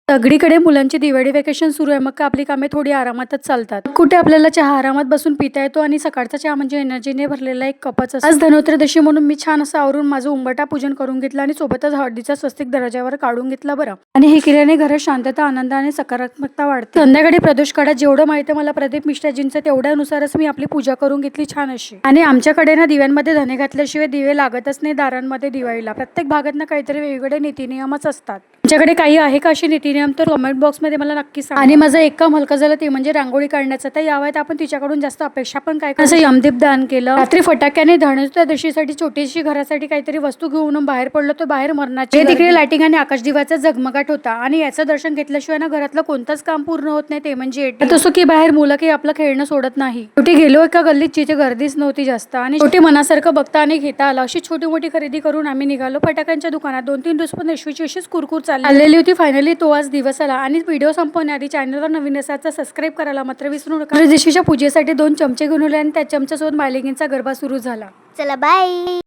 सगळीकडे मुलांची दिवाळी वेकेशन सुरू आहे, मग आपली कामे थोडी आरामातच चालतात. कुठे आपल्याला चहा आरामात बसून पिता येतो आणि सकाळचा चहा म्हणजे एनर्जीने भरलेला एक कपच असतो. आज धनोत्रयोदशी म्हणून मी छान असं आवरून माझं उंबरठा पूजन करून घेतलं आणि सोबतच हळदीचा स्वस्तिक दरवाजावर काढून घेतला बरं. आणि हे केल्याने घरात शांतता, आनंद आणि सकारात्मकता वाढते. संध्याकाळी प्रदोष काळात जेवढं माहिती मला प्रदीप मिश्राजींचं तेवढ्यानुसारच मी आपली पूजा करून घेतली छान अशी. आणि आमच्याकडे ना दिव्यांमध्ये धने घातल्याशिवाय दिवे लागतच नाही दारांमध्ये दिवाळीला. प्रत्येक भागात ना काहीतरी वेगवेगळे नीतिनियमच असतात. तुमच्याकडे काही आहे का अशी नीतिनियम तर कमेंट बॉक्स मध्ये मला नक्की सांगा. आणि माझं एक काम हलकं झालं ते म्हणजे रांगोळी काढण्याचं. तर यावेळेत आपण तिच्याकडून जास्त अपेक्षा पण काय असं यमदीप दान केलं. रात्री फटाक्याने धनत्रयोदशीसाठी छोटीशी घरासाठी काहीतरी वस्तू घेऊन बाहेर पडलो तर बाहेर मरणाची तिकडे लाइटिंग आणि आकाशदिव्याचा झगमगाट होता. आणि याचं दर्शन घेतल्याशिवाय ना घरातलं कोणतंच काम पूर्ण होत नाही, ते म्हणजे तसं की बाहेर मुलं की आपलं खेळणं सोडत नाही. छोटी गेलो एका गल्लीत जिथे गर्दीच नव्हती जास्त आणि छोटी मनासारखं बघता आणि घेता आलं अशी छोटी मोठी खरेदी करून आम्ही निघालो फटाक्यांच्या दुकानात. 2-3 दिवस पण यशवीची अशीच कुरकुर चाललेली होती. फायनली तो आज दिवस आला. आणि व्हिडिओ संपवण्याआधी चॅनलवर नवीन असाल तर सबस्क्राईब करायला मात्र विसरू नका. त्रयोदशीच्या पूजेसाठी 2 चमचे घेऊन आले आणि त्या चमच्यासोबत मायलेकींचा गरबा सुरू झाला. चला बाय.